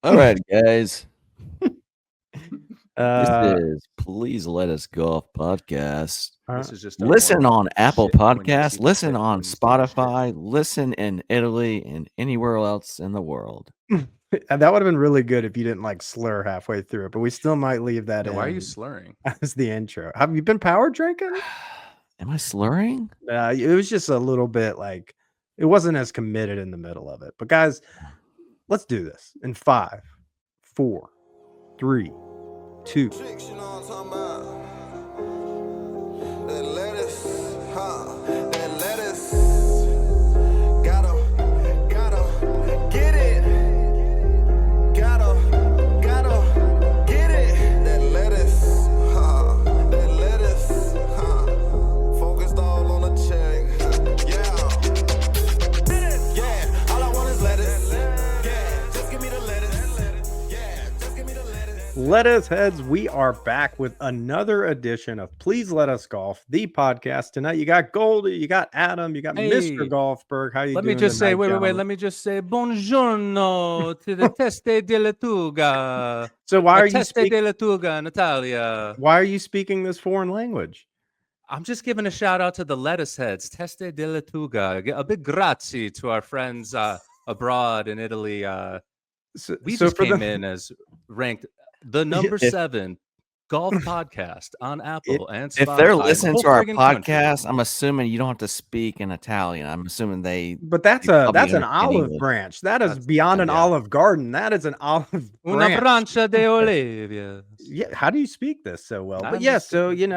All right, guys. This Uh, is Please Let Us Golf podcast. uh, This is just a Listen warm-up on to Apple shit when you Podcasts, see the listen shit on when you see the shit. Spotify, listen in Italy and anywhere else in the world. and that would have been really good if you didn't like slur halfway through it, but we still might leave that Yeah, why are you in slurring? as the intro. Have you been power drinking? Am I slurring? It was just a little bit like it wasn't as committed in the middle of it. But guys, let's do this in 5, 4, 3, 2. Tricks, you know what I'm talking about? That lettuce, that lettuce. Gotta get it. Gotta get it. That lettuce, that lettuce, focused all on the check. Yeah, all I want is lettuce. Yeah, just give me the lettuce. Yeah, just give me the lettuce. Lettuce heads, we are back with another edition of Please Let Us Golf, the podcast. Tonight you got Goldy, you got Adam, you got Mr. Hey, Golfberg. How you let doing me just say, tonight, wait. gentlemen? Let me just say, buongiorno to the Teste di Letuga. So why are you Teste speaking? di Letuga, Natalia. Why are you speaking this foreign language? I'm just giving a shout out to the lettuce heads, Teste di Letuga. A big grazie to our friends abroad in Italy. We just came in as ranked the number 7 golf podcast on Apple and Spotify. If they're listening the to whole our friggin' country. podcast, I'm assuming you don't have to speak in Italian. I'm assuming But that's probably an understand olive English. branch. That is That's- beyond an yeah. olive garden. That is an olive Una branch. branca de olivia. Yeah, how do you speak this so well? But I'm yeah, just so speaking-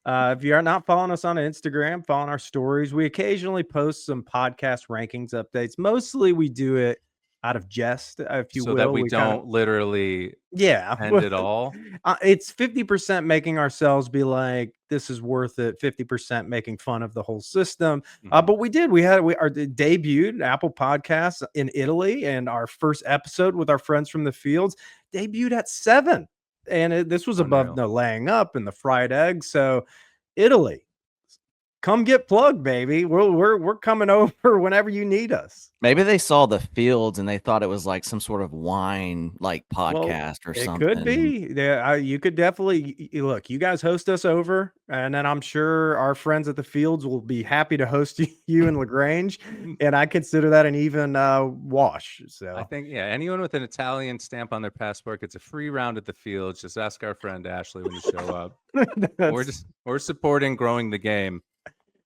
if you are not following us on Instagram, following our stories, we occasionally post some podcast rankings updates. Mostly we do it out of jest, if you so will. that we kinda- don't literally yeah, end it all. It's 50% making ourselves be like, this is worth it. 50% making fun of the whole system. Mhm. But we debuted Apple Podcasts in Italy, and our first episode with our friends from the fields debuted at 7. And this was above Unreal. the laying up and the fried egg. So Italy, come get plugged, baby. We're coming over whenever you need us. Maybe they saw the fields and they thought it was like some sort of wine like podcast or It something. could be. Yeah, you could definitely look. You guys host us over, and then I'm sure our friends at the fields will be happy to host you in Lagrange. And I consider that an even wash. So I think anyone with an Italian stamp on their passport gets a free round at the fields. Just ask our friend Ashley when you show up. We're supporting growing the game.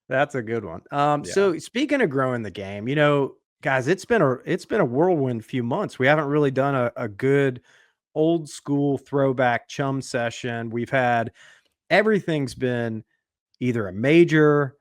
That's a good one. So speaking of growing the game, guys, it's been a whirlwind few months. We haven't really done a good old school throwback chum session. We've had everything's been either a major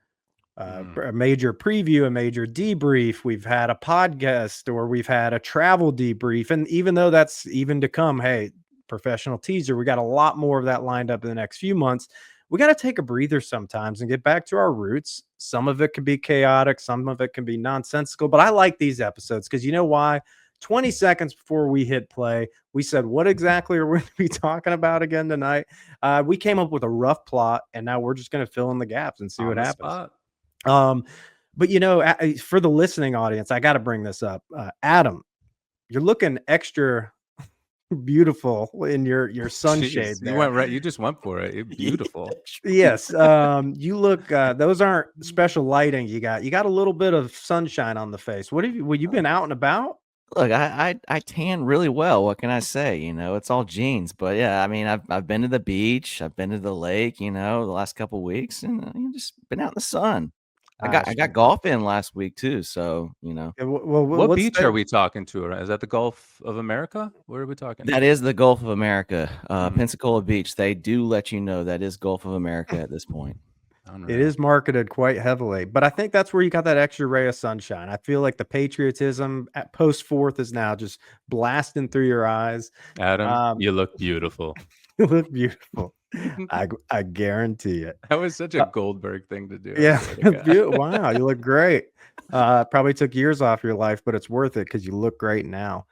preview, a major debrief. We've had a podcast, or we've had a travel debrief. And even though that's even to come, hey, professional teaser, we got a lot more of that lined up in the next few months. We got to take a breather sometimes and get back to our roots. Some of it can be chaotic, some of it can be nonsensical, but I like these episodes because you know why? 20 seconds before we hit play, we said, what exactly are we going to be talking about again tonight? We came up with a rough plot, and now we're just going to fill in the gaps and see what happens. But for the listening audience, I got to bring this up. Adam, you're looking extra beautiful in your sunshade. You went right. You just went for it. You're beautiful. Yes. You look. Those aren't special lighting. You got a little bit of sunshine on the face. What have you been out and about? Look, I tan really well. What can I say? It's all genes. But yeah, I mean, I've been to the beach, I've been to the lake, the last couple of weeks, and just been out in the sun. I got golf in last week too, so Well, what beach are we talking to? Is that the Gulf of America? Where are we talking? That is the Gulf of America, Pensacola Beach. They do let you know that is Gulf of America at this point. It is marketed quite heavily, but I think that's where you got that extra ray of sunshine. I feel like the patriotism at post fourth is now just blasting through your eyes. Adam, you look beautiful. You look beautiful. I guarantee it. That was such a Goldberg thing to do. Yeah. Wow, you look great. Probably took years off your life, but it's worth it because you look great now.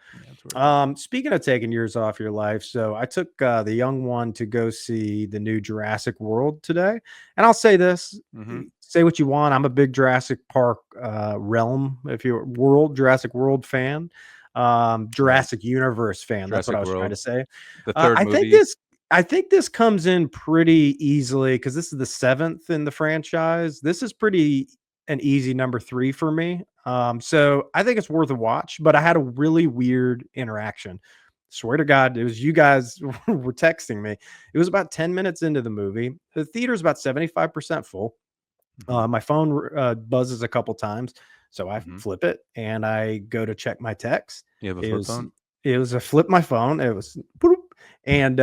Speaking of taking years off your life, so I took the young one to go see the new Jurassic World today. And I'll say this, say what you want. I'm a big Jurassic Park realm, if you're Jurassic World fan. Jurassic Universe fan. That's what I Jurassic was trying to World, say. the third I think movie. this comes in pretty easily because this is the 7th in the franchise. This is pretty an easy number 3 for me. So I think it's worth a watch. But I had a really weird interaction. Swear to God, it was you guys were texting me. It was about 10 minutes into the movie. The theater is about 75% full. My phone buzzes a couple times, so I flip it and I go to check my text. You have a flip phone? It was a flip my phone. It was boop, and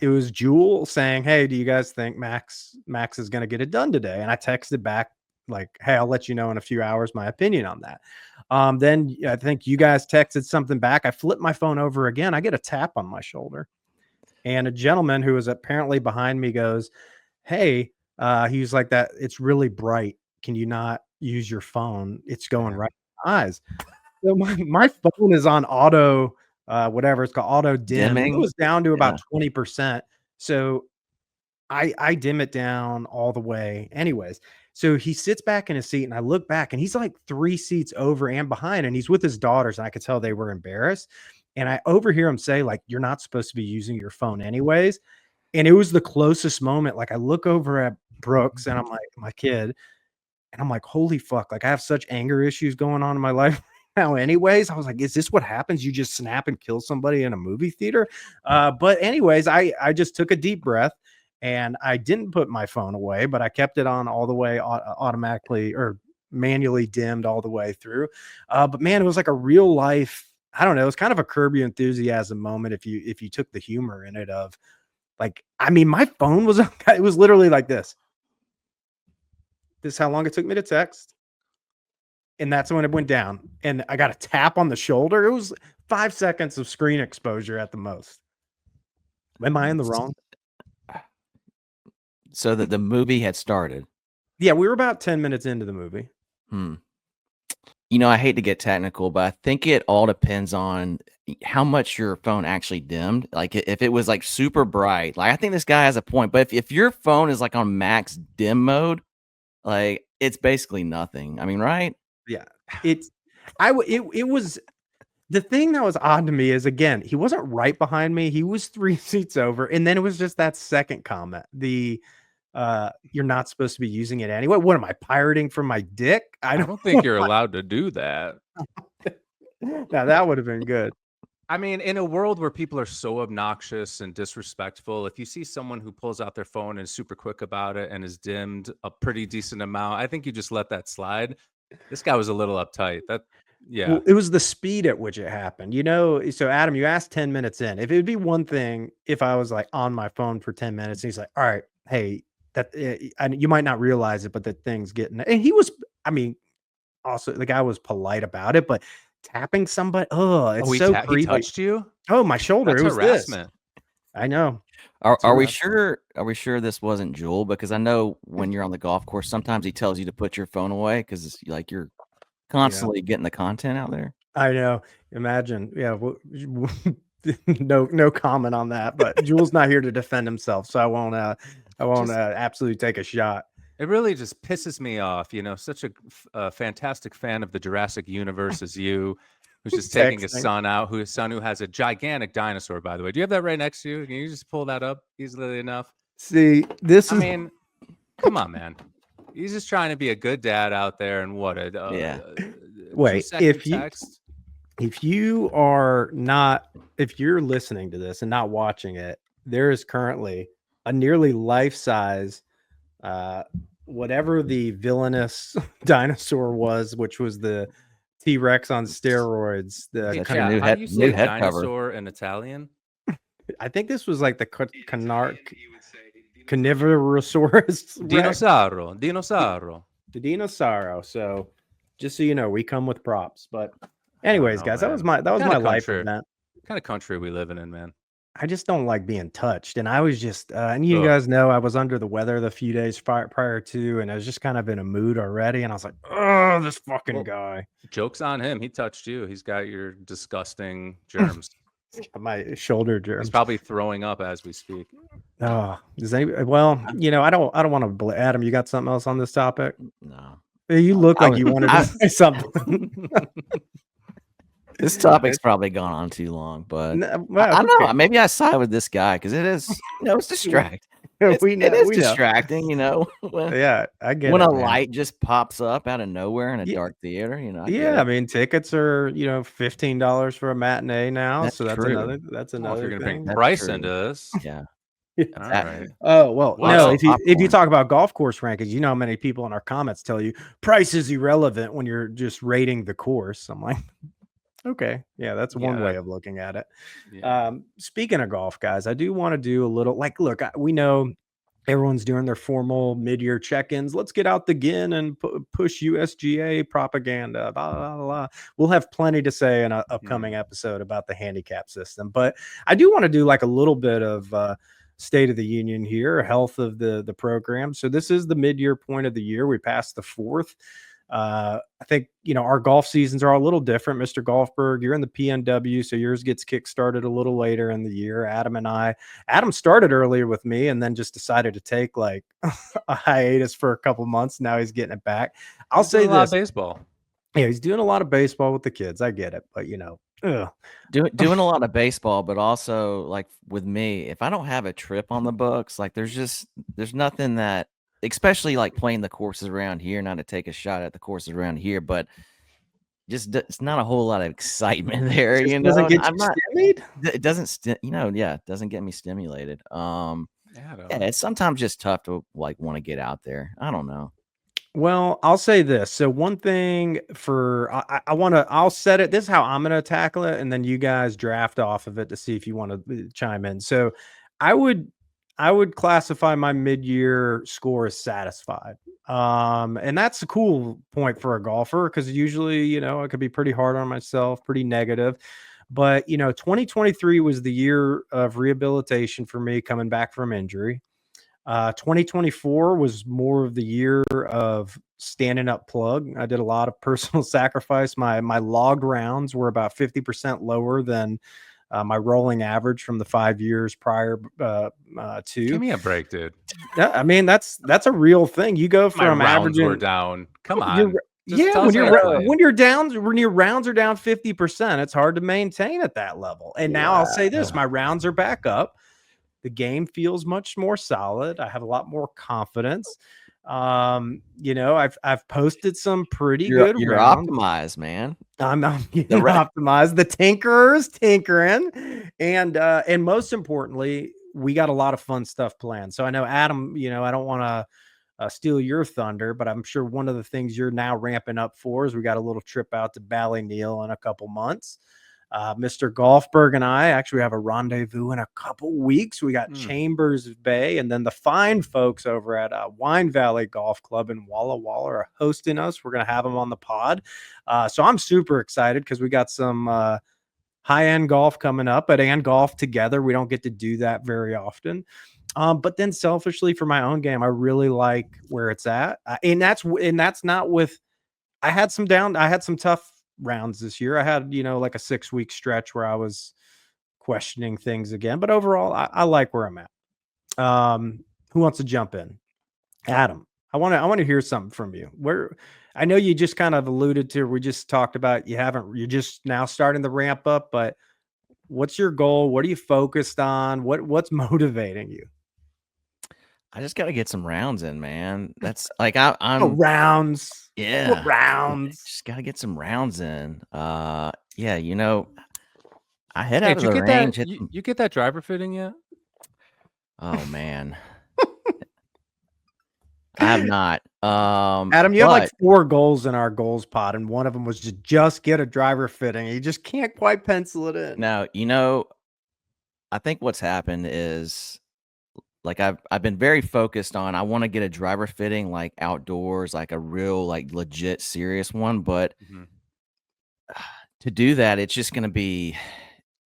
it was Jewel saying, "Hey, do you guys think Max is going to get it done today?" And I texted back like, "Hey, I'll let you know in a few hours my opinion on that." Then I think you guys texted something back. I flip my phone over again. I get a tap on my shoulder, and a gentleman who was apparently behind me goes, "Hey." He was like that. It's really bright. Can you not use your phone? It's going right in my eyes. So my phone is on auto, whatever it's called, auto dim. It Dimming? was down to about 20%. So I dim it down all the way. Anyways, so he sits back in his seat and I look back and he's like 3 seats over and behind and he's with his daughters and I could tell they were embarrassed. And I overhear him say, like, you're not supposed to be using your phone anyways. And it was the closest moment. Like I look over at Brooks and I'm like, my kid, and I'm like, holy fuck, like I have such anger issues going on in my life now. Anyways, I was like, is this what happens? You just snap and kill somebody in a movie theater? But anyways, I just took a deep breath and I didn't put my phone away, but I kept it on all the way automatically or manually dimmed all the way through. But man, it was like a real life, I don't know, it was kind of a Curb Your Enthusiasm moment if you took the humor in it of like, I mean, my phone was, it was literally like this. This is how long it took me to text. And that's when it went down. And I got a tap on the shoulder. It was 5 seconds of screen exposure at the most. Am I in the wrong? So that the movie had started. Yeah, we were about 10 minutes into the movie. You know, I hate to get technical, but I think it all depends on how much your phone actually dimmed. Like if it was like super bright, like I think this guy has a point. But if your phone is like on max dim mode, like it's basically nothing. I mean, right? Yeah. It was the thing that was odd to me is again, he wasn't right behind me. He was 3 seats over. And then it was just that second comment. You're not supposed to be using it anyway. What am I pirating from my dick? I don't think you're allowed to do that. Now that would have been good. I mean, in a world where people are so obnoxious and disrespectful, if you see someone who pulls out their phone and is super quick about it and is dimmed a pretty decent amount, I think you just let that slide. This guy was a little uptight. Yeah. Well, it was the speed at which it happened. You know, so Adam, you asked 10 minutes in. If it would be one thing if I was like on my phone for 10 minutes and he's like, all right, hey, that and you might not realize it, but the thing's getting, and he was, I mean, also the guy was polite about it, but tapping somebody, it's so creepy. He touched you? Oh, my shoulder. That's it was harassment. This. I know. Are we sure? Are we sure this wasn't Jewel? Because I know when you're on the golf course, sometimes he tells you to put your phone away because it's like you're constantly getting the content out there. I know. Imagine. Yeah. No comment on that. But Jewel's not here to defend himself, so I won't absolutely take a shot. It really just pisses me off, you know, such a fantastic fan of the Jurassic universe as you, who's just taking his son out, who has a gigantic dinosaur, by the way. Do you have that right next to you? Can you just pull that up easily enough? See, I mean, come on, man. He's just trying to be a good dad out there and what wait, if you're listening to this and not watching it, there is currently a nearly life-size whatever the villainous dinosaur was, which was the T-Rex on steroids. How do you say dinosaur in Italian? I think this was like the carnivorosaurus. Dinosauro. The dinosauro. So just so you know, we come with props. But anyways, guys, that was my life event. What kind of country are we living in, man? I just don't like being touched. And I was just, and you guys know, I was under the weather the few days prior to, and I was just kind of in a mood already. And I was like, oh, this fucking guy. Joke's on him. He touched you. He's got your disgusting germs. My shoulder germs. He's probably throwing up as we speak. Oh, well, you know, I don't want to, Adam, you got something else on this topic? No. You look like you wanted to say something. This topic's probably gone on too long, but Well, I who don't know. cares? Maybe I side with this guy because it is, it's distracting. We It know. is We know. distracting, when Yeah, I get when it, a man. light just pops up out of nowhere in a Yeah, dark theater. I get yeah. I it. mean, tickets are $15 for a matinee now, That's so that's true. Well, if you're gonna bring thing. That's price true. into this, Yeah. all That right. Oh, well, What lots no, of else? if you popcorn. talk about golf course rankings, you know how many people in our comments tell you price is irrelevant when you're just rating the course. I'm like, okay, yeah, that's one way Yeah, of looking at it. yeah. Speaking of golf, guys, I do want to do a little look, we know everyone's doing their formal mid-year check-ins. Let's get out the gin and push USGA propaganda. Blah, blah, blah. We'll have plenty to say in an upcoming episode about the handicap system, but I do want to do like a little bit of state of the union here, health of the program. So this is the mid-year point of the year. We passed the fourth. I think our golf seasons are a little different. Mr. Golfberg, you're in the PNW, so yours gets kick-started a little later in the year. Adam started earlier with me and then just decided to take like a hiatus for a couple months. Now he's getting it back. I'll He's doing say a lot of this. baseball. Yeah, he's doing a lot of baseball with the kids. I get it, but ugh. Doing a lot of baseball, but also like with me, if I don't have a trip on the books, like there's nothing that, especially like playing the courses around here, not to take a shot at the courses around here, but it's not a whole lot of excitement there, Just doesn't get I'm you not. stimulated. It doesn't, yeah, it doesn't get me stimulated. Yeah, Yeah, it's sometimes just tough to like want to get out there. I don't know. Well, I'll say this. So one thing for I'll set it. This is how I'm gonna tackle it, and then you guys draft off of it to see if you want to chime in. So I would I would classify my mid-year score as satisfied. And that's a cool point for a golfer because usually, I could be pretty hard on myself, pretty negative. But 2023 was the year of rehabilitation for me coming back from injury. 2024 was more of the year of standing up plug. I did a lot of personal sacrifice. My logged rounds were about 50% lower than my rolling average from the 5 years prior give to. me a break, dude. Yeah, I mean that's a real thing. You go My from rounds were averaging. down. Come You're, on, just yeah, tell us how you're playing. when your rounds are down 50%, it's hard to maintain at that level. And now I'll say this: my rounds are back up. The game feels much more solid. I have a lot more confidence. I've posted some pretty good You're rounds. optimized, man. I'm getting optimized. The tinkerer's tinkering, and most importantly, we got a lot of fun stuff planned. So I know Adam, I don't want to steal your thunder, but I'm sure one of the things you're now ramping up for is we got a little trip out to Ballyneal in a couple months. Mr. Golfberg and I actually have a rendezvous in a couple weeks. We got Chambers Bay, and then the fine folks over at Wine Valley Golf Club in Walla Walla are hosting us. We're going to have them on the pod. So I'm super excited because we got some high-end golf coming up at And Golf Together. We don't get to do that very often. But then selfishly for my own game, I really like where it's at. And that's not with, I had some tough rounds this year. I had, like a 6-week stretch where I was questioning things again, but overall I like where I'm at. Who wants to jump in? Adam, I want to hear something from you. Where I know you just kind of alluded to, we just talked about you're just now starting to ramp up, but what's your goal? What are you focused on? What's motivating you? I just got to get some rounds in, man. That's like I'm rounds. Yeah. What rounds? Just got to get some rounds in. Yeah, I head Hey, out of did you the get range. that? You get that driver fitting yet? Oh man. I have not. Adam, you have like 4 goals in our goals pod, and one of them was just get a driver fitting. You just can't quite pencil it in. Now, I think what's happened is like I've been very focused on I want to get a driver fitting like outdoors, like a real like legit serious one, but to do that, it's just going to be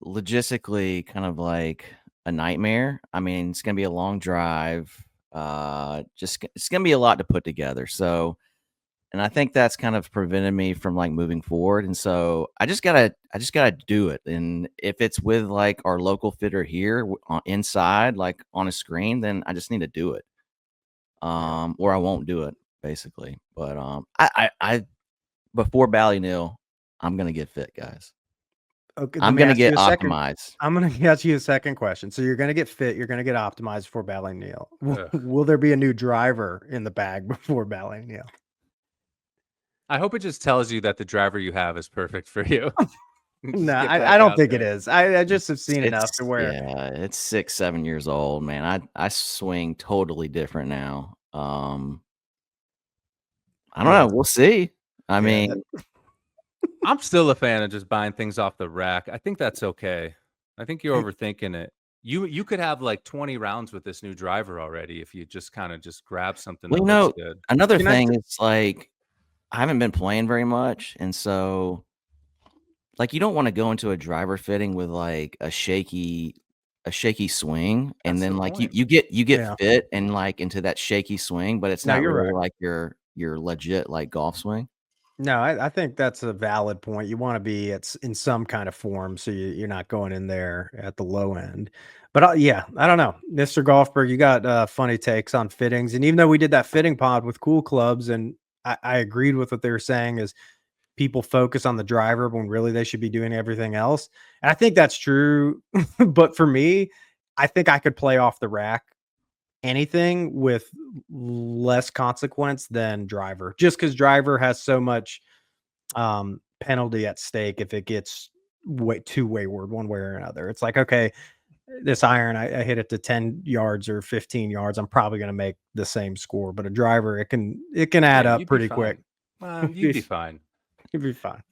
logistically kind of like a nightmare. I mean, it's going to be a long drive. It's going to be a lot to put together. So, and I think that's kind of prevented me from like moving forward. And so I just gotta do it. And if it's with like our local fitter here inside, like on a screen, then I just need to do it. Or I won't do it basically. But I before Ballyneal, I'm going to get fit, guys. Okay, let I'm me gonna ask you get a second. optimized. I'm gonna ask you a second question. So you're gonna get fit. You're gonna get optimized before Ballyneel. Ugh. Will there be a new driver in the bag before Ballyneel? I hope it just tells you that the driver you have is perfect for you. No, Just get I back don't out think it there. is. I just have seen enough to It's where yeah, it's 6, 7 years old, man. I swing totally different now. I don't yeah, know. We'll see. I yeah. mean, I'm still a fan of just buying things off the rack. I think that's okay. I think you're overthinking it. You could have like 20 rounds with this new driver already if you just kind of just grab something well, that you looks know, good. another Can I? thing is like I haven't been playing very much, and so like you don't want to go into a driver fitting with like a shaky swing, and That's the then like point. you get Yeah. fit and like into that shaky swing, but it's No, not you're really right. like your legit like golf swing. No, I think that's a valid point. You want to be in some kind of form, so you're not going in there at the low end. But yeah, I don't know, Mr. Golfberg, you got funny takes on fittings, and even though we did that fitting pod with Cool Clubs, and I agreed with what they were saying is people focus on the driver when really they should be doing everything else. And I think that's true. But for me, I think I could play off the rack anything with less consequence than driver, just because driver has so much penalty at stake if it gets way too wayward one way or another. It's like, okay, this iron, I hit it to 10 yards or 15 yards. I'm probably going to make the same score, but a driver, it can Yeah, add up you'd be pretty quick. fine. You'd be fine. You'd be fine.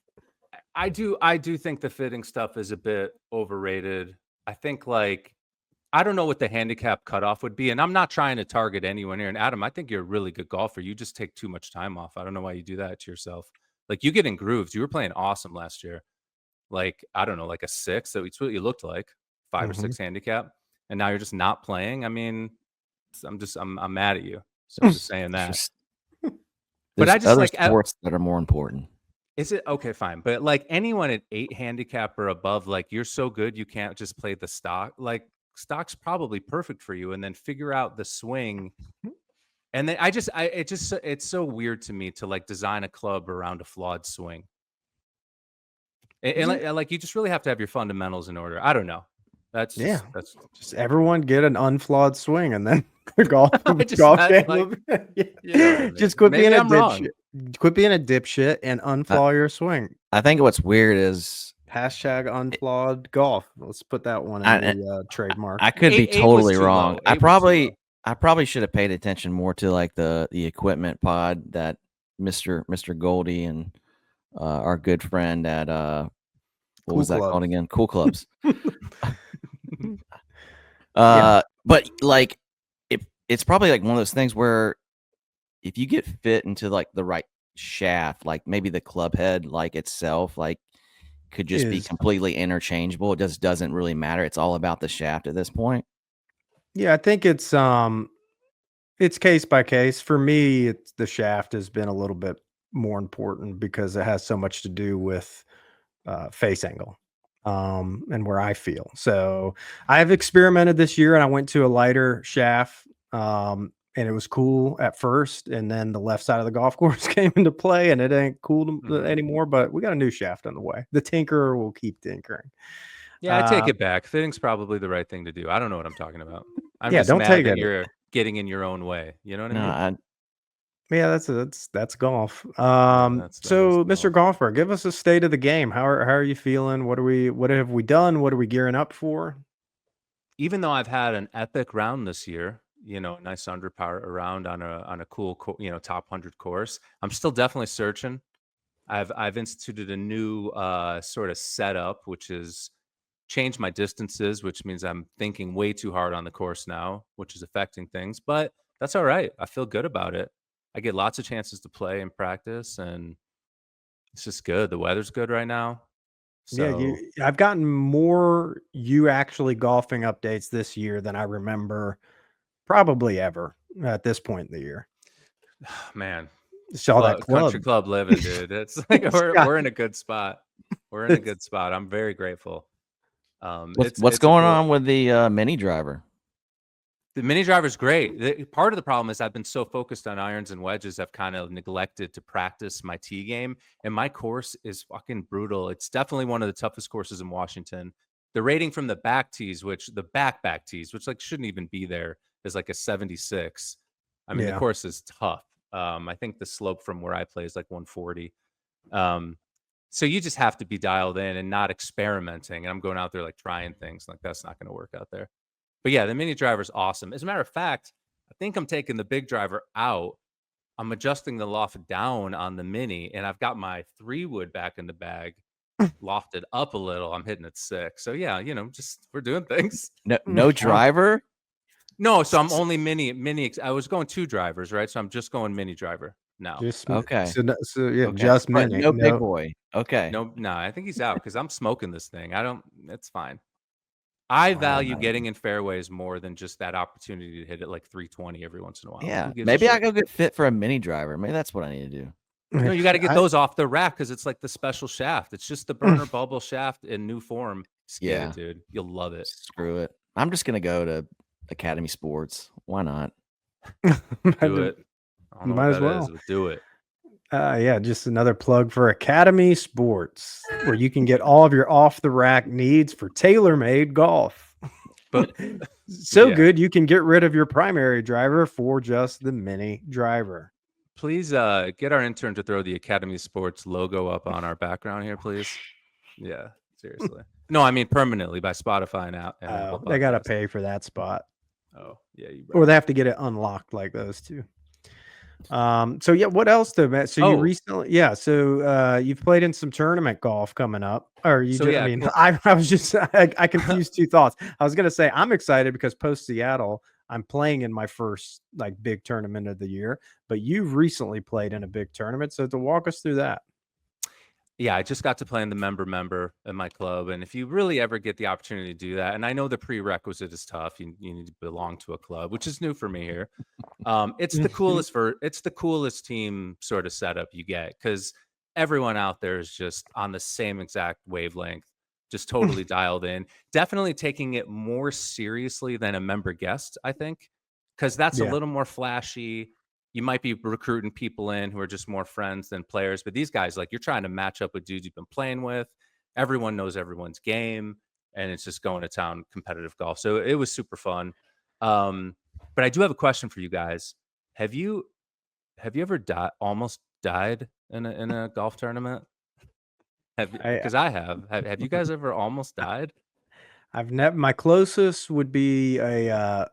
I do think the fitting stuff is a bit overrated. I think like I don't know what the handicap cutoff would be, and I'm not trying to target anyone here. And Adam, I think you're a really good golfer. You just take too much time off. I don't know why you do that to yourself. Like you get in grooves. You were playing awesome last year. Like I don't know, like a 6. That's what you looked like, 5 or Mhm. 6 handicap, and now you're just not playing. I mean, I'm mad at you. So I'm just saying It's that. just But there's I just other like sports that are more important. is it okay? Fine, but like anyone at 8 handicap or above, like you're so good you can't just play the stock. Like stock's probably perfect for you, and then figure out the swing. And then it's so weird to me to like design a club around a flawed swing. And Yeah. like you just really have to have your fundamentals in order. I don't know. That's Yeah. that's Just everyone get an unflawed swing, and then the golf I just golf meant game like will yeah. you know what I Just mean. quit being Maybe a I'm wrong. dipshit. Quit being a dipshit and I, unflaw your swing. I think what's weird is Hashtag unflawed golf. Let's put that one in I the trademark. I could be Eight was totally too wrong. low. 8 was too low. I probably should have paid attention more to like the equipment pod that Mr. Goldy and our good friend at what Cool was that called clubs. again? Cool Clubs. Yeah. But like it's probably like one of those things where if you get fit into like the right shaft, like maybe the club head like itself, like could just be Is completely interchangeable. It just doesn't really matter. It's all about the shaft at this point. yeah, I think it's case by case. For me, it's the shaft has been a little bit more important because it has so much to do with face angle and where I feel. So I've experimented this year and I went to a lighter shaft and it was cool at first. And then the left side of the golf course came into play and it ain't cool anymore. But we got a new shaft on the way. The tinkerer will keep tinkering. Yeah, I take it back. Fitting's probably the right thing to do. I don't know what I'm talking about. I'm Yeah, just don't mad take that it. you're getting in your own way. You know what No, I mean? Yeah, that's golf. Yeah, that is So Mr. golf. Golfer, give us a state of the game. How are you feeling? What have we done? What are we gearing up for? Even though I've had an epic round this year, a nice underpower around on a cool, top 100 course, I'm still definitely searching. I've instituted a new sort of setup, which is change my distances, which means I'm thinking way too hard on the course now, which is affecting things. But that's all right. I feel good about it. I get lots of chances to play and practice, and it's just good. The weather's good right now. Yeah, So, I've gotten more you actually golfing updates this year than I remember probably ever at this point in the year. man, Saw that country club. club living, dude. It's like we're in a good spot. We're in a good spot. I'm very grateful. what's It's a going cool. on with the mini driver? The mini driver's great. Part of the problem is I've been so focused on irons and wedges, I've kind of neglected to practice my tee game. And my course is fucking brutal. It's definitely one of the toughest courses in Washington. The rating from the back tees, which the back tees, which like shouldn't even be there, is like a 76. I mean, the course is tough. I think the slope from where I play is like 140. So you just have to be dialed in and not experimenting. And I'm going out there like trying things like that's not going to work out there. But yeah, the mini driver is awesome. As a matter of fact, I think I'm taking the big driver out. I'm adjusting the loft down on the mini, and I've got my 3-wood back in the bag, lofted up a little. I'm hitting it 6. So yeah, just we're doing things. No driver. No, so I'm only mini. I was going 2 drivers, right? So I'm just going mini driver now. Okay. So yeah, Okay. just mini. No big boy. Okay. No, I think he's out because I'm smoking this thing. It's fine. I value getting in fairways more than just that opportunity to hit it like 320 every once in a while. Yeah, maybe I go get fit for a mini driver. Maybe that's what I need to do. No, you got to get those off the rack because it's like the special shaft. It's just the burner bubble shaft in new form. It, dude. You'll love it. Screw it. I'm just gonna go to Academy Sports. Why not? Do it. Might as well. Do it. Yeah, just another plug for Academy Sports, where you can get all of your off-the-rack needs for tailor-made golf. But good, you can get rid of your primary driver for just the mini driver. Please get our intern to throw the Academy Sports logo up on our background here, please. Yeah, seriously. No, I mean permanently by Spotify and Apple they got to pay for that spot. Oh, yeah. Or they have to get it unlocked like those two. So yeah, what else though, Matt? So you recently, you've played in some tournament golf coming up, or you? I mean, I was just I confused 2 thoughts. I was gonna say I'm excited because post Seattle, I'm playing in my first like big tournament of the year, but you've recently played in a big tournament, so to walk us through that. Yeah, I just got to play in the member at my club, and if you really ever get the opportunity to do that, and I know the prerequisite is tough, you need to belong to a club, which is new for me here. It's the coolest team sort of setup you get because everyone out there is just on the same exact wavelength, just totally dialed in. Definitely taking it more seriously than a member guest, I think, because that's a little more flashy. You might be recruiting people in who are just more friends than players, but these guys, like, you're trying to match up with dudes you've been playing with. Everyone knows everyone's game, and it's just going to town competitive golf. So it was super fun. But I do have a question for you guys. Have you ever almost died in a golf tournament? Because I have. Have you guys ever almost died? I've never. My closest would be a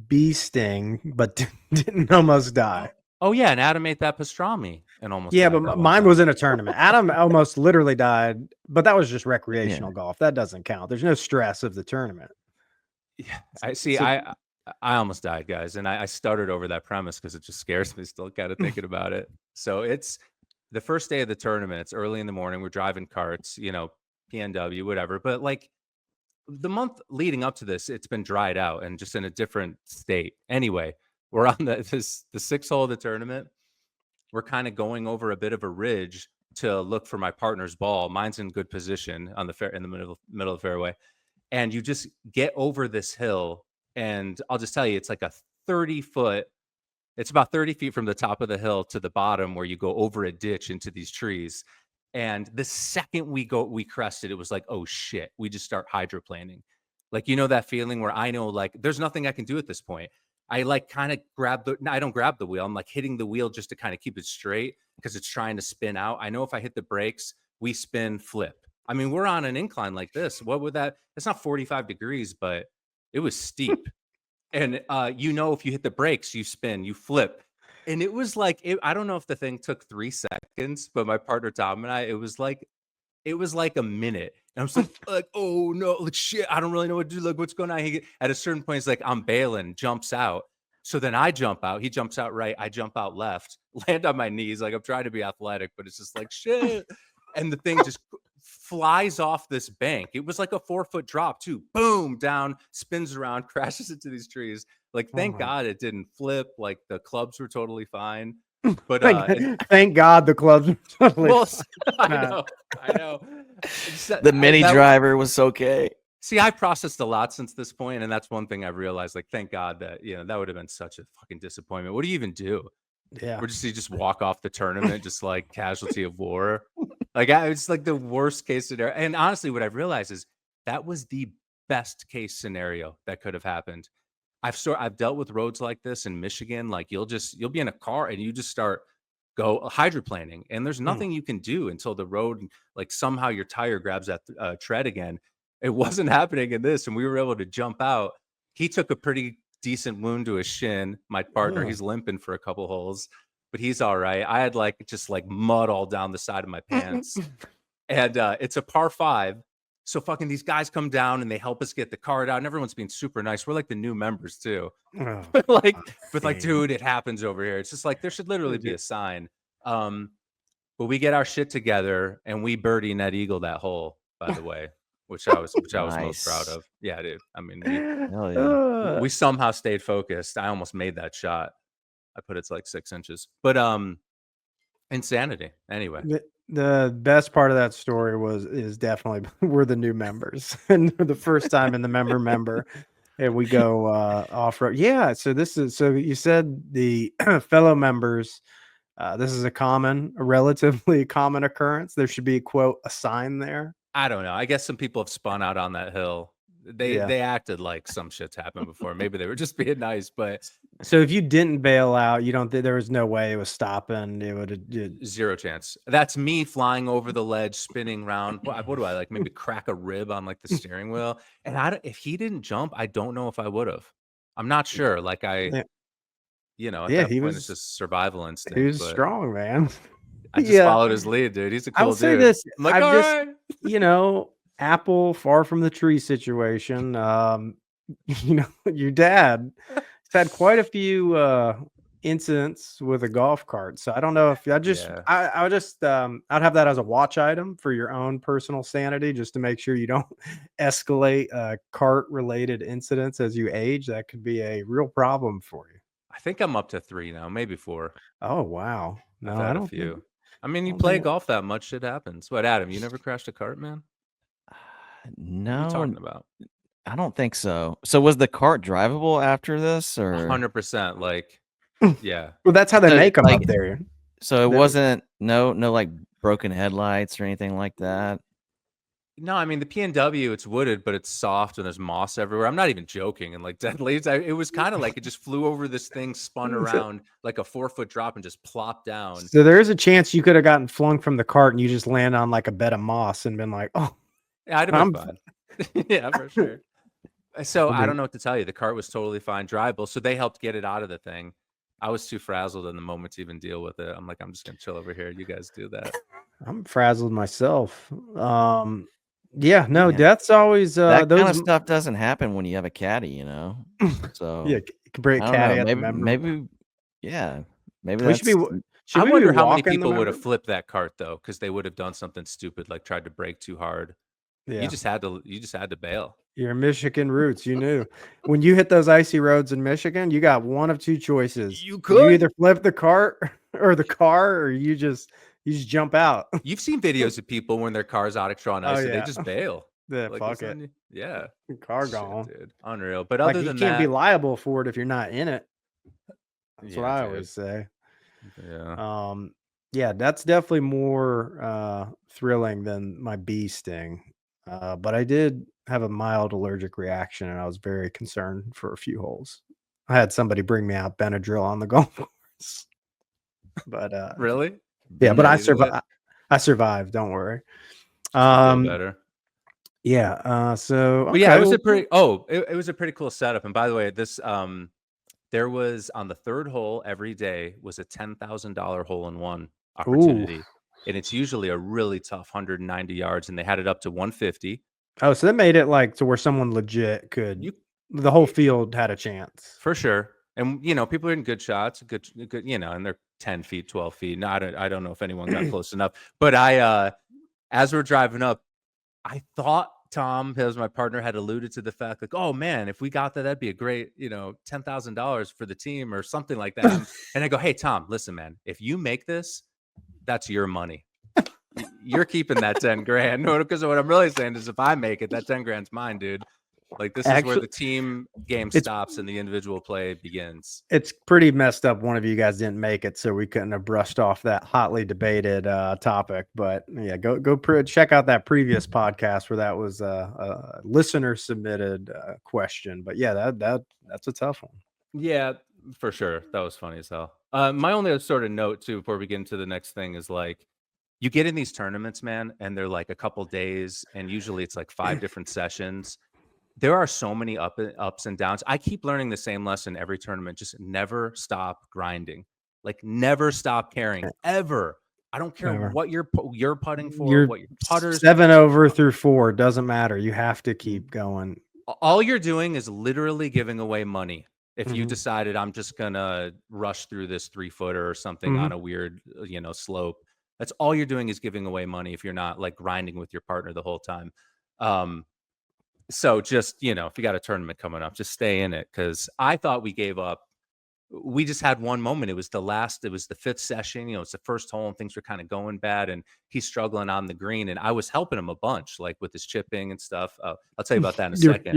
bee sting, but didn't almost die. Oh yeah, and Adam ate that pastrami and almost. Yeah, but mine was in a tournament. Adam almost literally died, but that was just recreational golf. That doesn't count. There's no stress of the tournament. Yeah, I see. I almost died, guys, and I stuttered over that premise because it just scares me still kind of thinking about it. So it's the first day of the tournament. It's early in the morning. We're driving carts, PNW, whatever. But like the month leading up to this, it's been dried out and just in a different state. Anyway, we're on the 6th hole of the tournament. We're kind of going over a bit of a ridge to look for my partner's ball. Mine's in good position on in the middle of the fairway. And you just get over this hill. And I'll just tell you, it's like a 30-foot. It's about 30 feet from the top of the hill to the bottom where you go over a ditch into these trees. And the second we crested, it was like, oh shit, we just start hydroplaning. Like, that feeling where I know, like, there's nothing I can do at this point. I like kind of I don't grab the wheel. I'm like hitting the wheel just to kind of keep it straight because it's trying to spin out. I know if I hit the brakes, we spin, flip. I mean, we're on an incline like this. What would that? It's not 45 degrees, but it was steep. And if you hit the brakes, you spin, you flip. And it was like, I don't know if the thing took 3 seconds, but my partner Tom and I, it was like a minute. And I'm just like, oh no, like shit, I don't really know what to do. Like, what's going on? At a certain point, he's like, I'm bailing, jumps out. So then I jump out. He jumps out right. I jump out left, land on my knees. Like, I'm trying to be athletic, but it's just like shit. And the thing just flies off this bank. It was like a 4-foot drop too. Boom, down, spins around, crashes into these trees. Like, thank God it didn't flip. Like, the clubs were totally fine. But thank God the clubs were totally fine. I know. The mini driver was okay. See, I processed a lot since this point, and that's one thing I've realized. Like, thank God that that would have been such a fucking disappointment. What do you even do? Yeah. Or you just walk off the tournament, just like casualty of war. Like, it's like the worst case scenario. And honestly, what I've realized is that was the best case scenario that could have happened. I've dealt with roads like this in Michigan. Like, you'll be in a car and you just start hydroplaning, and there's nothing you can do until the road, like, somehow your tire grabs that tread again. It wasn't happening in this, and we were able to jump out. He took a pretty decent wound to his shin. My partner, he's limping for a couple holes, but he's all right. I had just mud all down the side of my pants. And it's a par 5. So fucking these guys come down and they help us get the cart out, and everyone's being super nice. We're like the new members too. But dude, it happens over here. It's just like there should literally be a sign. But we get our shit together and we birdie net eagle that hole, by the way, which I was most proud of. Yeah, dude. I mean, we somehow stayed focused. I almost made that shot. I put it to like 6 inches. But insanity. Anyway. The best part of that story is definitely we're the new members and the first time in the member and we go off-road. Yeah. So you said the fellow members, this is a relatively common occurrence. There should be, quote, a sign there. I don't know. I guess some people have spun out on that hill. They acted like some shit's happened before. Maybe they were just being nice, but so if you didn't bail out, you don't think there was no way it was stopping? It would have zero chance. That's me flying over the ledge, spinning around. What do I like? Maybe crack a rib on like the steering wheel. And if he didn't jump, I don't know if I would have. I'm not sure. Like at that point, it's just survival instinct. He was strong, man. I just followed his lead, dude. He's a cool dude. Say this. I'm like, all right. Apple far from the tree situation. Your dad has had quite a few incidents with a golf cart. So I don't know if I'd have that as a watch item for your own personal sanity, just to make sure you don't escalate cart related incidents as you age. That could be a real problem for you. I think I'm up to 3 now, maybe 4. Oh, wow. No, I've had a few. I mean, you play golf that much, shit happens. What, Adam, you never crashed a cart, man? No. What are you talking about? I don't think so. So was the cart drivable after this, or 100%? Like, yeah. Well, that's how they make them up there. So it wasn't no like broken headlights or anything like that. No, I mean the PNW, it's wooded, but it's soft and there's moss everywhere. I'm not even joking. And like deadly, it was kind of like it just flew over this thing, spun around like a 4-foot drop, and just plopped down. So there is a chance you could have gotten flung from the cart and you just land on like a bed of moss and been like, oh. Yeah, I'd have been fine. Yeah, for sure. So I don't know what to tell you. The cart was totally fine, drivable. So they helped get it out of the thing. I was too frazzled in the moment to even deal with it. I'm like, I'm just gonna chill over here. You guys do that. I'm frazzled myself. Death's always that kind of stuff doesn't happen when you have a caddy, So yeah, break caddy at the member. Maybe that should be. I wonder how many people would have flipped that cart though, because they would have done something stupid, like tried to brake too hard. Yeah. You just had to bail. Your Michigan roots, you knew. When you hit those icy roads in Michigan, you got one of two choices. You either flip the cart or the car, or you just jump out. You've seen videos of people when their car's out of on ice, they just bail. Yeah, fuck it. Yeah. Car gone. Dude. Unreal. But other than that, you can't be liable for it if you're not in it. That's what I always say. Yeah. That's definitely more thrilling than my bee sting. But I did have a mild allergic reaction, and I was very concerned for a few holes. I had somebody bring me out Benadryl on the golf course. But really? Yeah, but I survived. I survived. Don't worry. Better. Yeah. So okay. Yeah, it was it was a pretty cool setup. And by the way, this there was on the 3rd hole every day was a $10,000 hole-in-one opportunity. Ooh. And it's usually a really tough 190 yards, and they had it up to 150. Oh, so that made it like to where someone legit could. The whole field had a chance for sure. And people are in good shots, good, and they're 10 feet, 12 feet. No, I don't know if anyone got close enough. But as we're driving up, I thought Tom, as my partner, had alluded to the fact like, oh man, if we got that'd be a great, $10,000 for the team or something like that. And I go, hey Tom, listen, man, if you make this, that's your money. you're keeping that 10 grand. No, because what I'm really saying is if I make it, that 10 grand's mine, dude. Like this is where the team game stops and the individual play begins. It's pretty messed up. One of you guys didn't make it, so we couldn't have brushed off that hotly debated topic. But yeah, go check out that previous podcast where that was a listener submitted question. But yeah, that's a tough one. Yeah, for sure. That was funny as hell. My only other sort of note too, before we get into the next thing, is like you get in these tournaments, man, and they're like a couple days, and usually it's like 5 different sessions. There are so many ups and downs. I keep learning the same lesson every tournament. Just never stop grinding. Like never stop caring ever. I don't care what you're putting for, what your putters 7 over through 4 doesn't matter. You have to keep going. All you're doing is literally giving away money. If you decided I'm just gonna rush through this 3-footer or something on a weird, slope, that's all you're doing is giving away money. If you're not like grinding with your partner the whole time. So just, if you got a tournament coming up, just stay in it. Cause I thought we gave up. We just had one moment. It was the 5th session. It's the first hole and things were kind of going bad. And he's struggling on the green. And I was helping him a bunch, like with his chipping and stuff. I'll tell you about that in a second.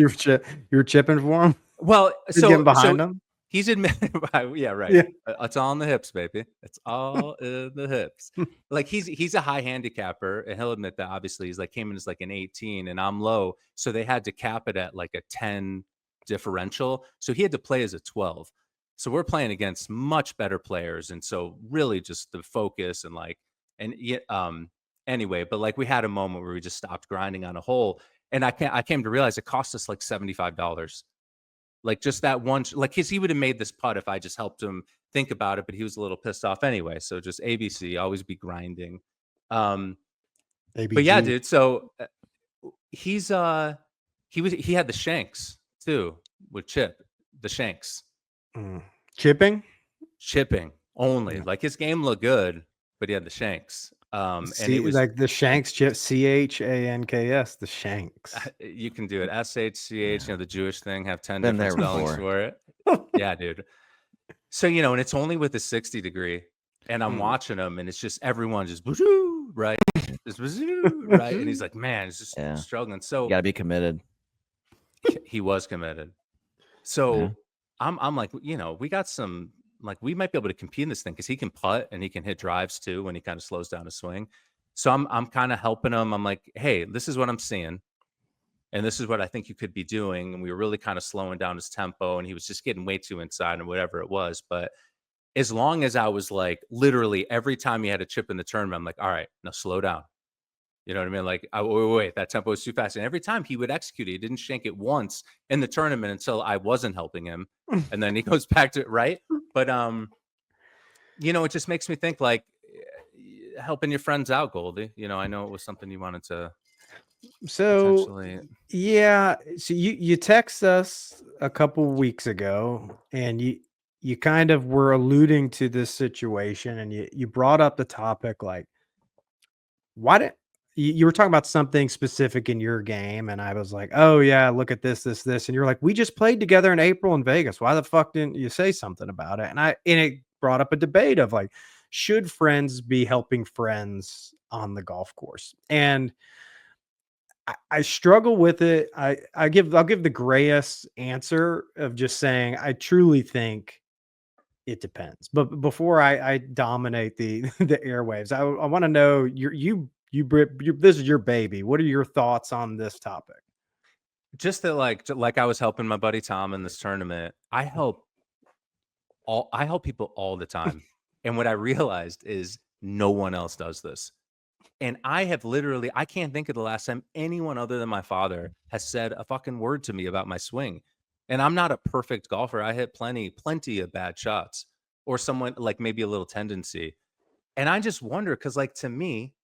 You're chipping for him? Well, getting behind him? He's admitted, yeah, right. Yeah. It's all in the hips, baby. It's all in the hips. Like he's a high handicapper, and he'll admit that. Obviously, he's like came in as like an 18, and I'm low, so they had to cap it at like a 10 differential. So he had to play as a 12. So we're playing against much better players, and so really just the focus anyway. But like we had a moment where we just stopped grinding on a hole, and I came to realize it cost us like $75. Like just that one, like he would have made this putt if I just helped him think about it, but he was a little pissed off anyway. So just ABC, always be grinding. But yeah, dude. So he had the shanks too with Chip, the shanks. Chipping only. Yeah. Like his game looked good, but he had the shanks. And it was like the shanks, CHANKS, the shanks. You can do it. SHCH, the Jewish thing, have 10 different spellings for it. Yeah, dude. So, and it's only with a 60 degree, and I'm watching him, and it's just everyone just boo, right? Just boo, right? And he's like, man, he's just struggling. So you gotta be committed. He was committed. So I'm like, we got some. Like we might be able to compete in this thing because he can putt and he can hit drives too when he kind of slows down his swing. So I'm kind of helping him. I'm like, hey, this is what I'm seeing, and this is what I think you could be doing. And we were really kind of slowing down his tempo, and he was just getting way too inside and whatever it was. But as long as I was like, literally every time he had a chip in the tournament, I'm like, all right, now slow down. You know what I mean? Like, wait, that tempo is too fast. And every time he would execute it, he didn't shank it once in the tournament until I wasn't helping him. And then he goes back to it, right? But, it just makes me think like helping your friends out, Goldy. I know it was something you wanted to. So, yeah. So you text us a couple weeks ago and you kind of were alluding to this situation and you brought up the topic like, why did you were talking about something specific in your game, and I was like, "Oh yeah, look at this, and you're like, "We just played together in April in Vegas. Why the fuck didn't you say something about it?" And it brought up a debate of like, should friends be helping friends on the golf course? And I struggle with it. I'll give the grayest answer of just saying I truly think it depends. But before I dominate the airwaves, I want to know this is your baby. What are your thoughts on this topic? Just that, like I was helping my buddy Tom in this tournament. I help people all the time, and what I realized is no one else does this. And I can't think of the last time anyone other than my father has said a fucking word to me about my swing. And I'm not a perfect golfer. I hit plenty of bad shots, or someone like maybe a little tendency. And I just wonder because, like, to me,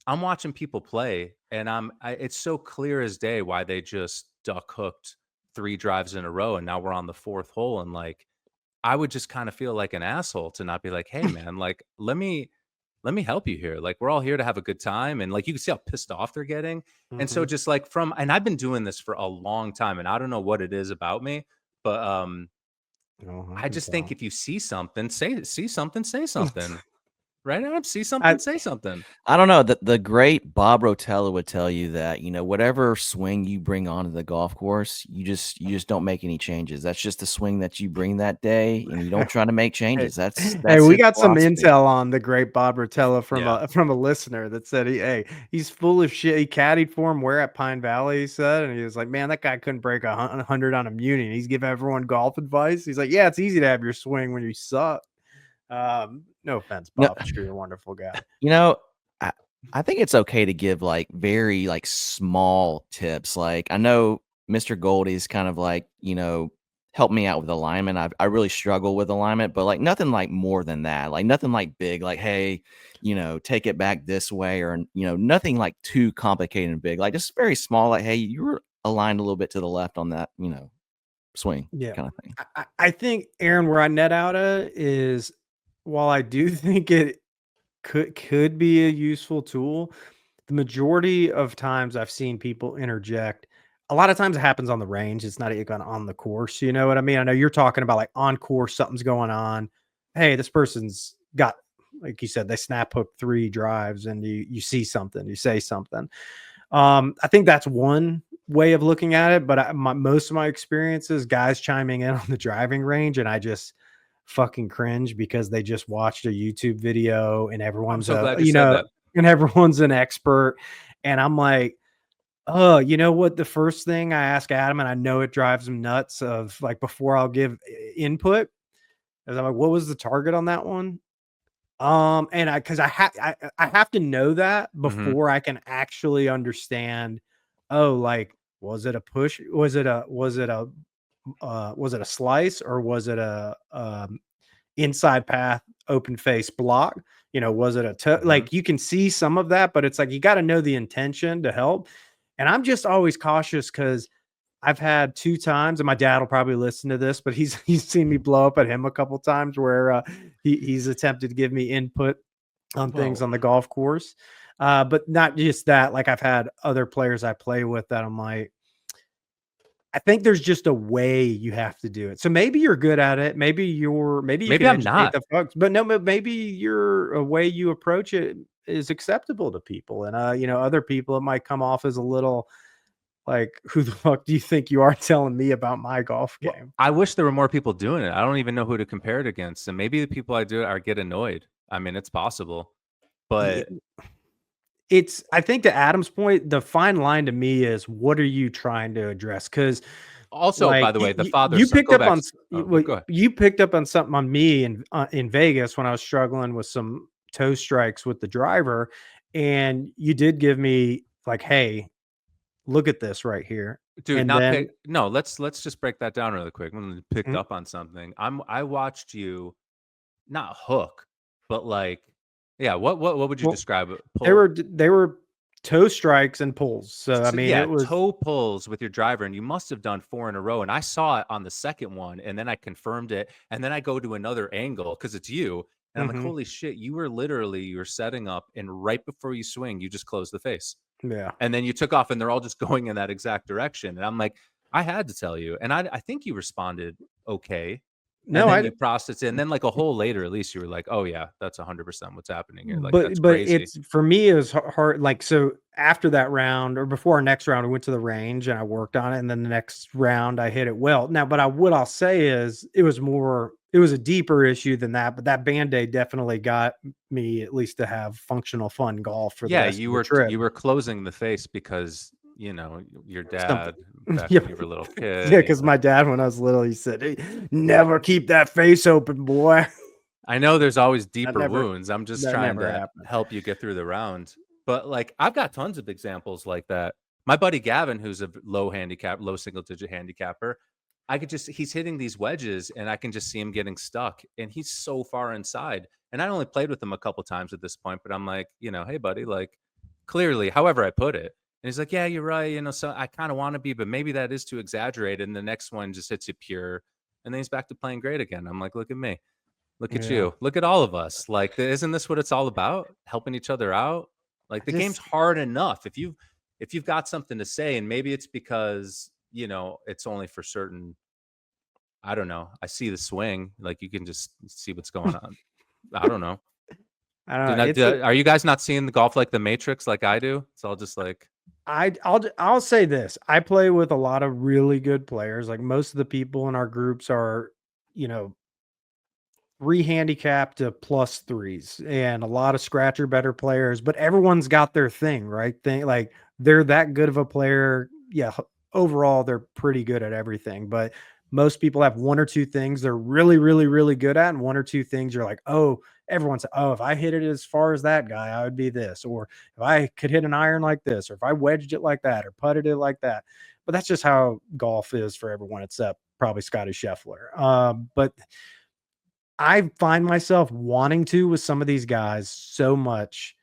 I'm watching people play, and it's so clear as day why they just duck hooked 3 drives in a row, and now we're on the 4th hole. And like, I would just kind of feel like an asshole to not be like, hey man, like let me help you here. Like we're all here to have a good time, and like you can see how pissed off they're getting. And so just like and I've been doing this for a long time, and I don't know what it is about me, but I just think if you see something, say something. Right, Adam? See something, say something. I don't know. The great Bob Rotella would tell you that, whatever swing you bring onto the golf course, you just don't make any changes. That's just the swing that you bring that day, and you don't try to make Hey, changes. That's hey, that's we his got some philosophy. intel on the great Bob Rotella Yeah. from a listener that said he's full of shit. He caddied for him where at Pine Valley, he said, and he was like, man, that guy couldn't break 100 on a muni. And he's giving everyone golf advice. He's like, yeah, it's easy to have your swing when you suck. No offense, No, Bob. I'm sure you're a wonderful guy. you know, I I think it's okay to give like very like small tips. Like I know Mr. Goldie's kind of like, help me out with alignment. I really struggle with alignment, but like nothing like more than that. Like nothing like big, like, hey, take it back this way, or nothing like too complicated and big. Like just very small, like, hey, you were aligned a little bit to the left on that, swing Yeah. kind of thing. I think, Aaron, where I net out at is, while I do think it could be a useful tool, the majority of times I've seen people interject. A lot of times it happens on the range. It's not even on the course. You know what I mean? I know you're talking about like on course, something's going on. Hey, this person's got, like you said, they snap hook 3 drives, and you see something, you say something. I think that's one way of looking at it, but most of my experiences, guys chiming in on the driving range, and I just fucking cringe because they just watched a YouTube video and I'm everyone's so glad you said that. and everyone's an expert. And I'm like, oh, you know what? The first thing I ask Adam, and I know it drives him nuts, of like, before I'll give input, is I'm like, what was the target on that one? And because I have to know that Mhm. before I can actually understand. Oh, like, was it a push? Was it a slice, or was it a inside path open face block? Was it Mhm. like, you can see some of that, but it's like you got to know the intention to help. And I'm just always cautious because I've had 2 times, and my dad will probably listen to this, but he's he's seen me blow up at him a couple times where he's attempted to give me input on things Whoa. on the golf course. But not just that, like, I've had other players I play with that I'm like, I think there's just a way you have to do it. So maybe you're good at it. Maybe you Maybe can I'm educate not. the folks, but no, but maybe your a way you approach it is acceptable to people. And other people, it might come off as a little like, who the fuck do you think you are telling me about my golf Well, game? I wish there were more people doing it. I don't even know who to compare it against, and maybe the people I do it are get annoyed. I mean, it's possible, Yeah, but it's, I think, to Adam's point, the fine line to me is, what are you trying to address? Because, also, by like, the way, the you father-son picked go up back on s oh, go go ahead. you picked up on something on me in Vegas when I was struggling with some toe strikes with the driver, and you did give me like, hey, look at this right here, Dude, and not then pick no, let's just break that down really quick. When you picked mm, up on something, I watched you not hook, but, like yeah, what would you well, describe it? they Pull were they were toe strikes and pulls. So I so mean, yeah, it was toe pulls with your driver, and you must have done 4 in a row, and I saw it on the second one, and then I confirmed it, and then I go to another angle because it's you, and I'm like, mhm, "Holy shit, you were setting up, and right before you swing, you just close the face." yeah. And then you took off, and they're all just going in that exact direction, and I'm like, "I had to tell you," and I think you responded okay, and No, then I you processed it, and then, like, a hole later, at least you were like, "Oh, yeah, that's 100% what's happening here, like, that's but crazy." it's, for me, it was hard. Like, so after that round, or before our next round, we went to the range and I worked on it, and then the next round I hit it well. Now, but what I'll say is, it was a deeper issue than that, but that Band-Aid definitely got me at least to have functional fun golf for the Yeah, rest of the trip. you were closing the face because, your Something. dad back Yeah. when you were a little Yeah, kid, because my dad, when I was little, he said, "Hey, never keep that face open, boy." I know there's always That deeper never wounds. I'm just that trying never to happened. help you get through the round. But like I've got tons of examples like that. My buddy Gavin, who's a low single digit handicapper, he's hitting these wedges and I can just see him getting stuck. And he's so far inside. And I only played with him a couple times at this point, but I'm like, hey buddy, like clearly, however I put it. And he's like, yeah, you're right. So I kind of want to be, but maybe that is too exaggerated. And the next one just hits you pure. And then he's back to playing great again. I'm like, look at me. Look at Yeah. you. Look at all of us. Like, isn't this what it's all about? Helping each other out. Like I the game's just hard enough. If you've got something to say, and maybe it's because it's only for certain. I don't know. I see the swing. Like you can just see what's going on. I don't know. I don't know. Are you guys not seeing the golf like the Matrix like I do? It's all just like I'll say this. I play with a lot of really good players. Like most of the people in our groups are, 3 handicap to plus threes and a lot of scratcher better players, but everyone's got their thing, right? Like they're that good of a player. Yeah, overall they're pretty good at everything, but most people have one or two things they're really, really, really good at, and one or two things you're like, oh, everyone's, oh, if I hit it as far as that guy, I would be this, or if I could hit an iron like this, or if I wedged it like that, or putted it like that. But that's just how golf is for everyone except probably Scotty Scheffler. But I find myself wanting to with some of these guys so much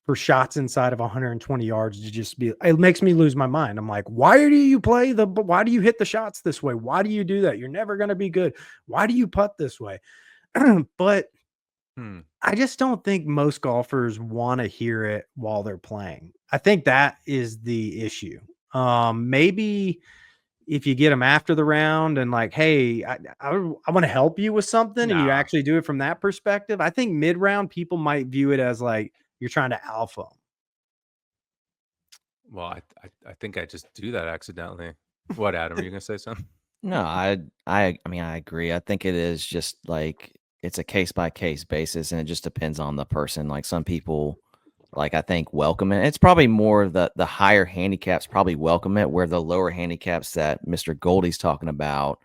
for shots inside of 120 yards to just be, it makes me lose my mind. I'm like, why do you why do you hit the shots this way? Why do you do that? You're never going to be good. Why do you putt this way? But I just don't think most golfers want to hear it while they're playing. I think that is the issue. Maybe if you get them after the round and like, hey, I want to help you with something, and you actually do it from that perspective, I think mid round people might view it as like you're trying to alpha them. Well, I think I just do that accidentally. What, Adam? Are you gonna say something? No, I mean, I agree. I think it is just like it's a case by case basis, and it just depends on the person. Like some people, like I think welcome it. It's probably more the higher handicaps probably welcome it, where the lower handicaps that Mr. Goldy's talking about,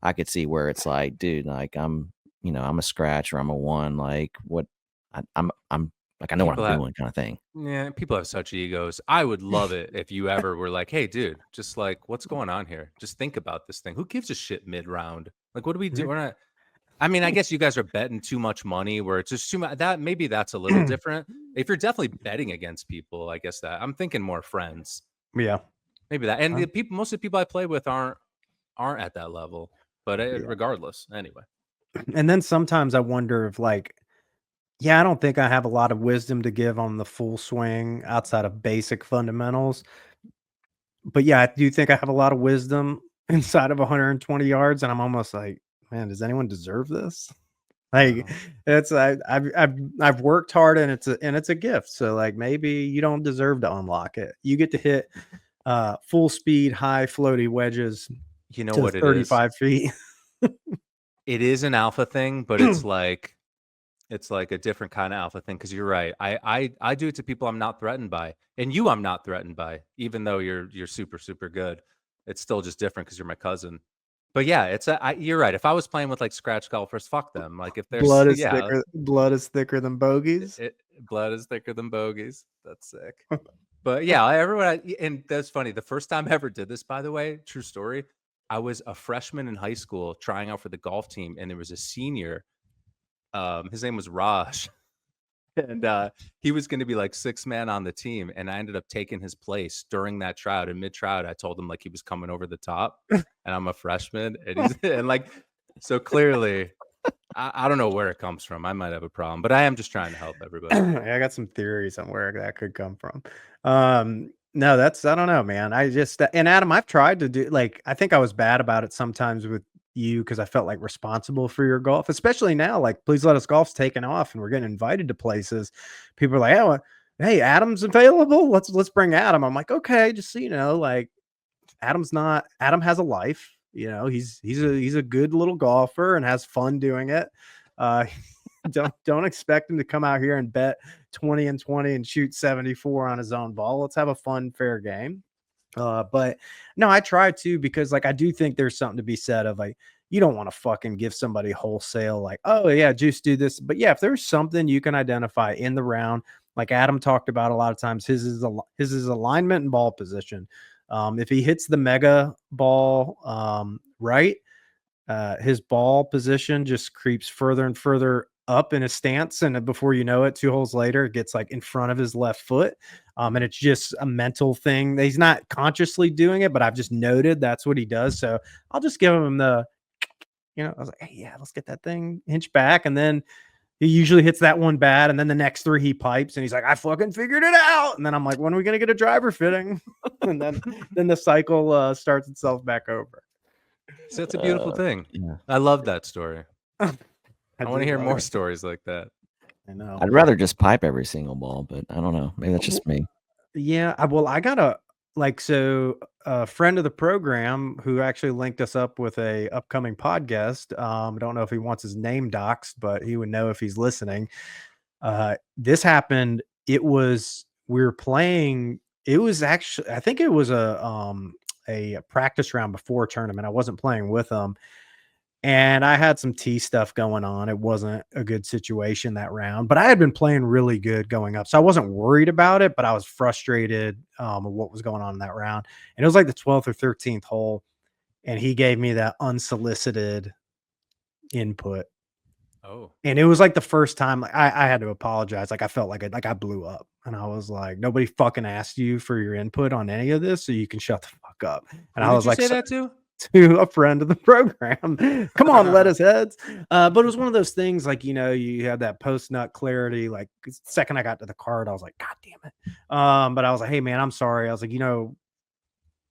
I could see where it's like, dude, like I'm a scratch or I'm a one, like what I'm like I know what I'm doing kind of thing. Yeah, people have such egos. I would love it if you ever were like, hey, dude, just like what's going on here? Just think about this thing. Who gives a shit mid round? Like, what do we do? We're not. I mean, I guess you guys are betting too much money where it's just too much. That maybe that's a little different. If you're definitely betting against people, I guess that I'm thinking more friends. Yeah, maybe that. And the people, most of the people I play with aren't at that level. But regardless, anyway. And then sometimes I wonder if like, yeah, I don't think I have a lot of wisdom to give on the full swing outside of basic fundamentals. But yeah, I do think I have a lot of wisdom inside of 120 yards, and I'm almost like, man, does anyone deserve this? Like, it's I've worked hard, and it's a gift. So like, maybe you don't deserve to unlock it. You get to hit full speed, high floaty wedges. You know what it is? 35 feet. It is an alpha thing, but it's like a different kind of alpha thing. Because you're right. I do it to people I'm not threatened by, and you I'm not threatened by, even though you're super super good. It's still just different because you're my cousin. But yeah, you're right. If I was playing with like scratch golfers, fuck them. Like if there's blood is thicker than bogeys. Blood is thicker than bogeys. That's sick. But yeah, everyone, and that's funny. The first time I ever did this, by the way, true story. I was a freshman in high school trying out for the golf team, and there was a senior. His name was Raj. And he was going to be like sixth man on the team, and I ended up taking his place during that tryout. And mid tryout, I told him like he was coming over the top, and I'm a freshman, and like so clearly, I don't know where it comes from. I might have a problem, but I am just trying to help everybody. I got some theories on where that could come from. No, I don't know, man. And Adam, I've tried to do like I think I was bad about it sometimes with you because I felt like responsible for your golf, especially now. Like, Please Let Us Golf's taken off, and we're getting invited to places. People are like, "Oh, hey, Adam's available. Let's bring Adam." I'm like, okay, just so you know, like, Adam has a life. He's a good little golfer and has fun doing it. Don't expect him to come out here and bet 20 and 20 and shoot 74 on his own ball. Let's have a fun, fair game. But no, I try to, because like I do think there's something to be said of like, you don't want to fucking give somebody wholesale like, oh yeah, Juice, do this. But yeah, if there's something you can identify in the round, like Adam talked about a lot of times, his is alignment and ball position. If he hits the mega ball right, his ball position just creeps further and further up in his stance, and before you know it, 2 holes later, it gets like in front of his left foot. And it's just a mental thing. He's not consciously doing it, but I've just noted that's what he does. So I'll just give him I was like, hey, yeah, let's get that thing inch back. And then he usually hits that one bad. And then the next 3 he pipes, and he's like, I fucking figured it out. And then I'm like, when are we going to get a driver fitting? And then the cycle starts itself back over. So it's a beautiful thing. Yeah. I love that story. I want to hear more stories like that. I know. I'd rather just pipe every single ball, but I don't know. Maybe that's just me. Yeah, I got a a friend of the program who actually linked us up with a upcoming podcast. I don't know if he wants his name doxed, but he would know if he's listening. This happened. We were playing. It was actually, I think it was a practice round before a tournament. I wasn't playing with them. And I had some tee stuff going on. It wasn't a good situation that round, but I had been playing really good going up. So I wasn't worried about it, but I was frustrated of what was going on in that round. And it was like the 12th or 13th hole. And he gave me that unsolicited input. Oh. And it was like the first time I had to apologize. Like I felt like I blew up. And I was like, nobody fucking asked you for your input on any of this, so you can shut the fuck up. And Who I did was you like, say that to? To a friend of the program. Come on, lettuce heads. But it was one of those things like, you know, you had that post nut clarity. Like the second I got to the card, I was like, God damn it. But I was like, hey man, I'm sorry. I was like, you know,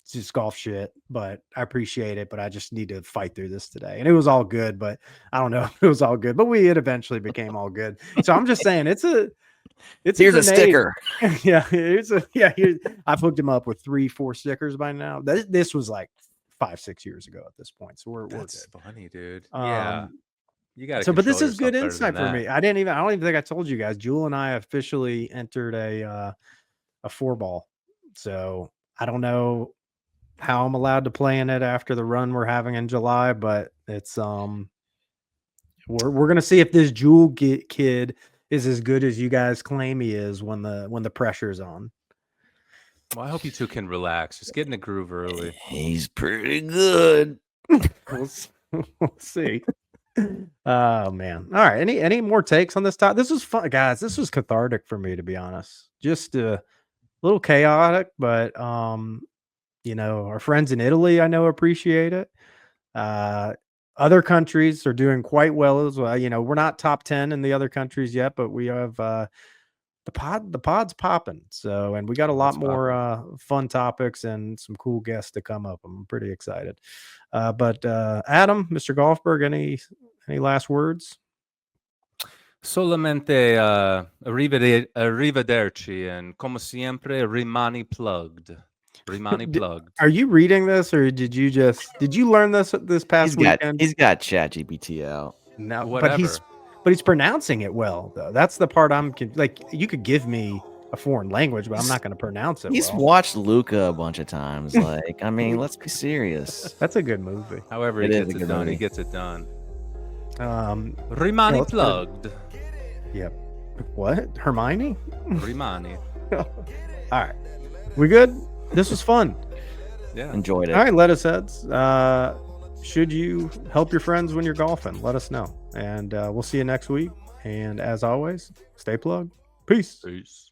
it's just golf shit, but I appreciate it. But I just need to fight through this today. And it was all good, but I don't know if it was all good, but it eventually became all good. So I'm just saying here's a sticker. Yeah, I've hooked him up with 3-4 stickers by now. This was like 5-6 years ago at this point, so we're That's good. funny, dude. Yeah, you got to. So, but this is good insight for me. I don't even think I told you guys. Jewel and I officially entered a 4-ball. So I don't know how I'm allowed to play in it after the run we're having in July, but it's we're gonna see if this Jewel kid is as good as you guys claim he is when the pressure's on. Well, I hope you two can relax. Just get in the groove early. He's pretty good. We'll see. Oh man. All right. Any more takes on this topic? This was fun, guys. This was cathartic for me, to be honest. Just a little chaotic, but you know, our friends in Italy, I know, appreciate it. Other countries are doing quite well as well. You know, we're not top 10 in the other countries yet, but we have the pod's popping. So, and we got a lot more fun topics and some cool guests to come up. I'm pretty excited. But Adam, Mr. Golfberg, any last words? Solamente arrivederci, and como siempre, rimani plugged. Rimani plugged. Are you reading this, or did you learn this past weekend? He's got ChatGPT out. No, Whatever. but he's pronouncing it well, though. That's the part I'm like. You could give me a foreign language, but I'm not going to pronounce it. He's watched Luca a bunch of times. Like, I mean, let's be serious. That's a good movie. However, he gets it done. He gets it done. Rimani plugged. Yep. What? Hermione? Rimani. All right. We good? This was fun. Yeah. Enjoyed it. All right, lettuce heads. Should you help your friends when you're golfing? Let us know. And we'll see you next week. And as always, stay plugged. Peace. Peace.